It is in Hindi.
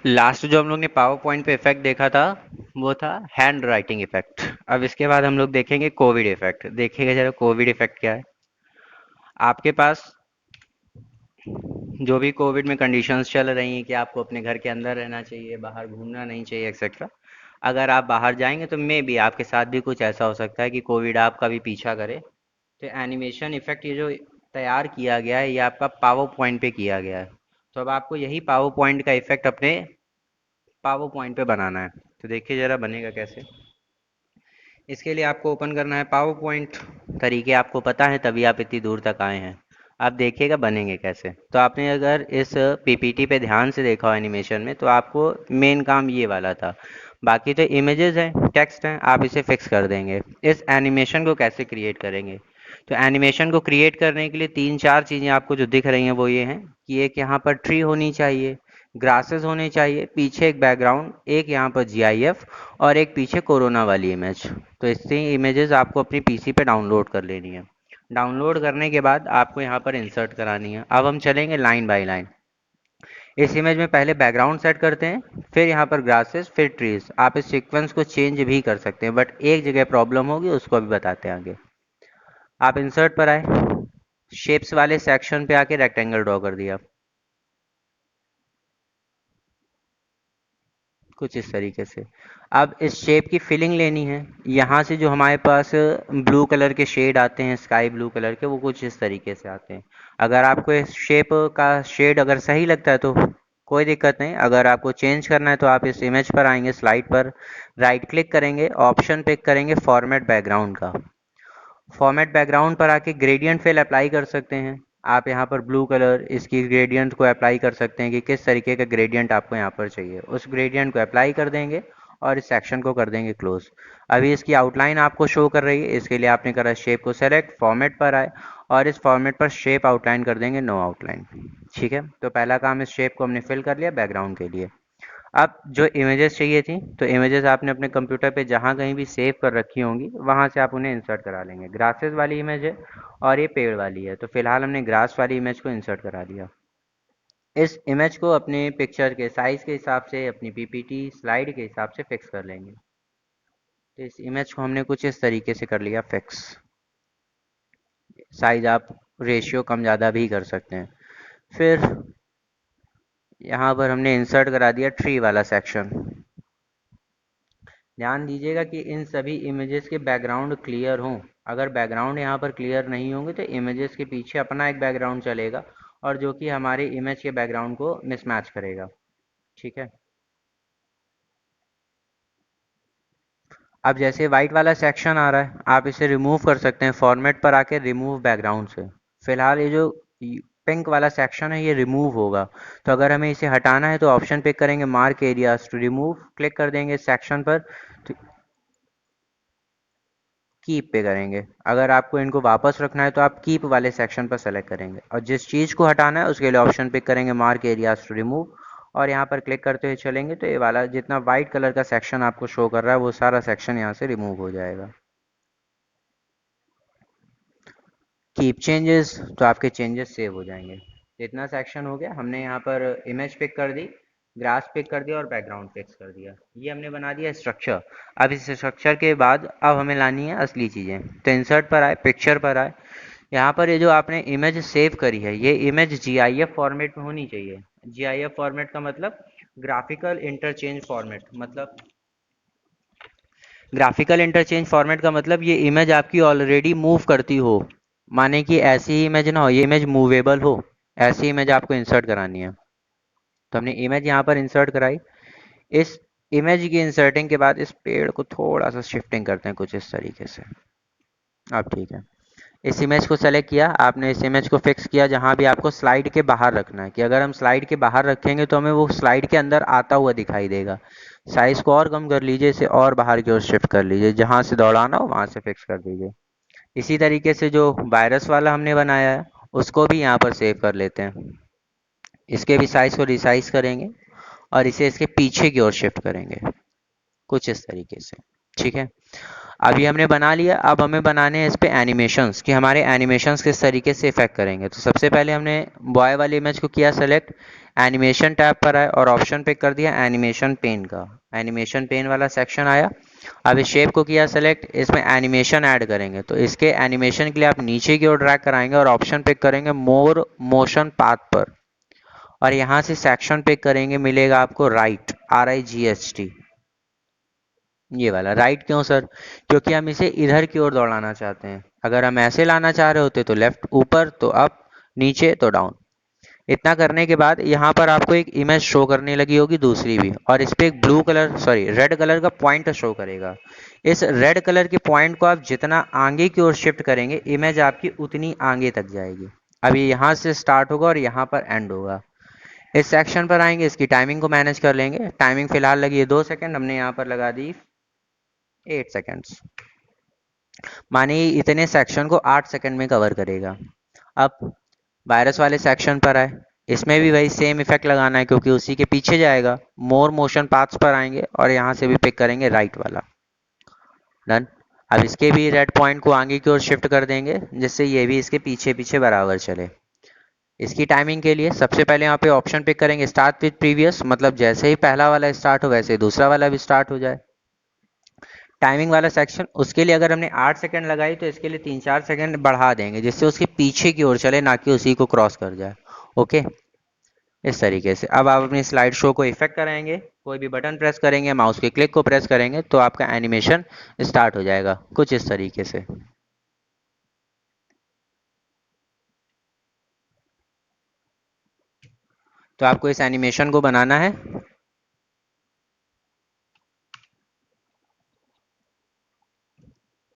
लास्ट जो हम लोग ने पावर पॉइंट पे इफेक्ट देखा था वो था हैंड राइटिंग इफेक्ट। अब इसके बाद हम लोग देखेंगे कोविड इफेक्ट। देखिएगा जरा कोविड इफेक्ट क्या है। आपके पास जो भी कोविड में कंडीशंस चल रही हैं कि आपको अपने घर के अंदर रहना चाहिए, बाहर घूमना नहीं चाहिए एक्सेट्रा। अगर आप बाहर जाएंगे तो मे बी आपके साथ भी कुछ ऐसा हो सकता है कि कोविड आपका भी पीछा करे। तो एनिमेशन इफेक्ट ये जो तैयार किया गया है ये आपका पावर पॉइंट पे किया गया है। तो अब आपको यही पावर पॉइंट का इफेक्ट अपने पावर पॉइंट पे बनाना है। तो देखिए जरा बनेगा कैसे। इसके लिए आपको ओपन करना है पावर पॉइंट। तरीके आपको पता है तभी आप इतनी दूर तक आए हैं। आप देखिएगा बनेंगे कैसे। तो आपने अगर इस पीपीटी पे ध्यान से देखा हो एनिमेशन में तो आपको मेन काम ये वाला था। बाकी तो इमेजेस हैं, टेक्स्ट हैं, आप इसे फिक्स कर देंगे। इस एनिमेशन को कैसे क्रिएट करेंगे? तो एनिमेशन को क्रिएट करने के लिए तीन चार चीज़ें आपको जो दिख रही हैं वो ये हैं कि एक यहाँ पर ट्री होनी चाहिए, ग्रासेस होने चाहिए, पीछे एक बैकग्राउंड, एक यहाँ पर जीआईएफ और एक पीछे कोरोना वाली इमेज। तो इससे इमेजेस आपको अपनी पीसी पे डाउनलोड कर लेनी है। डाउनलोड करने के बाद आपको यहाँ पर इंसर्ट करानी है। अब हम चलेंगे लाइन बाय लाइन। इस इमेज में पहले बैकग्राउंड सेट करते हैं, फिर यहाँ पर ग्रासेस, फिर ट्रीज। आप इस सीक्वेंस को चेंज भी कर सकते हैं बट एक जगह प्रॉब्लम होगी उसको अभी बताते हैं आगे। आप इंसर्ट पर आए, शेप्स वाले सेक्शन पे आके रेक्टेंगल ड्रॉ कर दिया कुछ इस तरीके से। अब इस शेप की फिलिंग लेनी है। यहाँ से जो हमारे पास ब्लू कलर के शेड आते हैं, स्काई ब्लू कलर के, वो कुछ इस तरीके से आते हैं। अगर आपको इस शेप का शेड अगर सही लगता है तो कोई दिक्कत नहीं। अगर आपको चेंज करना है तो आप इस इमेज पर आएंगे, स्लाइड पर राइट क्लिक करेंगे, ऑप्शन पिक करेंगे फॉर्मेट बैकग्राउंड का। फॉर्मेट बैकग्राउंड पर आके ग्रेडियंट फिल अप्लाई कर सकते हैं। आप यहाँ पर ब्लू कलर इसकी ग्रेडियंट को अप्लाई कर सकते हैं कि किस तरीके का ग्रेडियंट आपको यहाँ पर चाहिए, उस ग्रेडियंट को अप्लाई कर देंगे और इस सेक्शन को कर देंगे क्लोज। अभी इसकी आउटलाइन आपको शो कर रही है, इसके लिए आपने करा शेप को सेलेक्ट, फॉर्मेट पर आए और इस फॉर्मेट पर शेप आउटलाइन कर देंगे नो आउटलाइन। ठीक है, तो पहला काम इस शेप को हमने फिल कर लिया बैकग्राउंड के लिए। अब जो इमेजेस चाहिए थी तो इमेजेस आपने अपने कंप्यूटर पे जहाँ कहीं भी सेव कर रखी होंगी वहाँ से आप उन्हें इंसर्ट करा लेंगे। ग्रासेस वाली इमेज है और ये पेड़ वाली है, तो फिलहाल हमने ग्रास वाली इमेज को इंसर्ट करा दिया। इस इमेज को अपने पिक्चर के साइज के हिसाब से, अपनी पीपीटी स्लाइड के हिसाब से फिक्स कर लेंगे। तो इस इमेज को हमने कुछ इस तरीके से कर लिया फिक्स। साइज आप रेशियो कम ज़्यादा भी कर सकते हैं। फिर यहाँ पर हमने इंसर्ट करा दिया ट्री वाला सेक्शन। ध्यान दीजिएगा कि इन सभी इमेजेस के बैकग्राउंड क्लियर हों। अगर बैकग्राउंड यहाँ पर क्लियर नहीं होंगे तो इमेजेस के पीछे अपना एक बैकग्राउंड चलेगा और जो कि हमारे इमेज के बैकग्राउंड को मिसमैच करेगा। ठीक है, अब जैसे वाइट वाला सेक्शन आ रहा है आप इसे रिमूव कर सकते हैं फॉर्मेट पर आके रिमूव बैकग्राउंड से। फिलहाल ये जो पिंक वाला सेक्शन है ये रिमूव होगा। तो अगर हमें इसे हटाना है तो ऑप्शन पिक करेंगे mark areas to remove, click कर देंगे सेक्शन पर, तो कीप पे करेंगे। अगर आपको इनको वापस रखना है तो आप कीप वाले सेक्शन पर सेलेक्ट करेंगे और जिस चीज़ को हटाना है उसके लिए ऑप्शन पिक करेंगे मार्क एरियाज टू रिमूव और यहाँ पर क्लिक करते हुए चलेंगे तो ये वाला जितना वाइट कलर का सेक्शन आपको शो कर रहा है वो सारा सेक्शन यहाँ से रिमूव हो जाएगा। कीप चेंजेस, तो आपके चेंजेस सेव हो जाएंगे। इतना सेक्शन हो गया। हमने यहाँ पर इमेज पिक कर दी, ग्रास पिक कर दिया और बैकग्राउंड फिक्स कर दिया। ये हमने बना दिया स्ट्रक्चर। अब इस स्ट्रक्चर के बाद अब हमें लानी है असली चीज़ें। तो इंसर्ट पर आए, पिक्चर पर आए। यहाँ पर ये जो आपने इमेज सेव करी है ये इमेज जीआईएफ फॉर्मेट में होनी चाहिए। जीआईएफ फॉर्मेट का मतलब ग्राफिकल इंटरचेंज फॉर्मेट। मतलब ग्राफिकल इंटरचेंज फॉर्मेट का मतलब ये इमेज आपकी ऑलरेडी मूव करती हो। माने कि ऐसी ही इमेज ना हो, ये इमेज मूवेबल हो, ऐसी इमेज आपको इंसर्ट करानी है। तो हमने इमेज यहाँ पर इंसर्ट कराई। इस इमेज की इंसर्टिंग के बाद इस पेड़ को थोड़ा सा शिफ्टिंग करते हैं कुछ इस तरीके से। अब ठीक है, इस इमेज को सेलेक्ट किया आपने, इस इमेज को फिक्स किया जहाँ भी आपको स्लाइड के बाहर रखना है कि अगर हम स्लाइड के बाहर रखेंगे तो हमें वो स्लाइड के अंदर आता हुआ दिखाई देगा। साइज को और कम कर लीजिए, इसे और बाहर की ओर शिफ्ट कर लीजिए, जहाँ से दौड़ाना हो वहाँ से फिक्स कर दीजिए। इसी तरीके से जो वायरस वाला हमने बनाया है उसको भी यहाँ पर सेव कर लेते हैं। इसके भी साइज को रिसाइज करेंगे और इसे इसके पीछे की ओर शिफ्ट करेंगे कुछ इस तरीके से। ठीक है, अभी हमने बना लिया, अब हमें बनाने हैं इस पे एनिमेशंस, कि हमारे एनिमेशंस किस तरीके से इफेक्ट करेंगे। तो सबसे पहले हमने बॉय वाली इमेज को किया सेलेक्ट, एनिमेशन टैब पर आए और ऑप्शन पिक कर दिया एनिमेशन पेन का। एनिमेशन पेन वाला सेक्शन आया। अब इस शेप को किया सेलेक्ट, इसमें एनिमेशन ऐड करेंगे। तो इसके एनिमेशन के लिए आप नीचे की ओर ड्रैग कराएंगे और ऑप्शन पिक करेंगे मोर मोशन पाथ पर, और यहाँ से सेक्शन पिक करेंगे, मिलेगा आपको राइट, RIGHT, ये वाला। राइट क्यों सर? क्योंकि हम इसे इधर की ओर दौड़ाना चाहते हैं। अगर हम ऐसे लाना चाह रहे होते तो लेफ्ट ऊपर, तो अप, नीचे तो डाउन। इतना करने के बाद यहाँ पर आपको एक इमेज शो करने लगी होगी दूसरी भी, और इस पे एक blue colour sorry red colour का पॉइंट शो करेगा। इस रेड कलर के पॉइंट को आप जितना आगे की ओर शिफ्ट करेंगे, इमेज आपकी उतनी आगे तक जाएगी। अभी यहाँ से स्टार्ट होगा और यहाँ पर एंड होगा। इस सेक्शन पर आएंगे, इसकी टाइमिंग को मैनेज कर लेंगे। टाइमिंग फिलहाल लगी है 2 सेकंड, हमने यहाँ पर लगा दी 8 सेकेंड्स। माने इतने सेक्शन को 8 सेकंड में कवर करेगा। अब वायरस वाले सेक्शन पर आए, इसमें भी वही सेम इफेक्ट लगाना है क्योंकि उसी के पीछे जाएगा। मोर मोशन पाथ्स पर आएंगे और यहाँ से भी पिक करेंगे राइट वाला। डन। अब इसके भी रेड पॉइंट को आगे की ओर शिफ्ट कर देंगे, जिससे ये भी इसके पीछे पीछे बराबर चले। इसकी टाइमिंग के लिए सबसे पहले यहाँ पे ऑप्शन पिक करेंगे स्टार्ट विथ प्रीवियस, मतलब जैसे ही पहला वाला स्टार्ट हो वैसे ही दूसरा वाला भी स्टार्ट हो जाए। टाइमिंग वाला सेक्शन, उसके लिए अगर हमने 8 सेकंड लगाई तो इसके लिए 3-4 सेकंड बढ़ा देंगे, जिससे उसके पीछे की ओर चले, ना कि उसी को क्रॉस कर जाए। ओके, इस तरीके से। अब आप अपनी स्लाइड शो को इफेक्ट कराएंगे, कोई भी बटन प्रेस करेंगे, माउस के क्लिक को प्रेस करेंगे तो आपका एनिमेशन स्टार्ट हो जाएगा कुछ इस तरीके से। तो आपको इस एनिमेशन को बनाना है।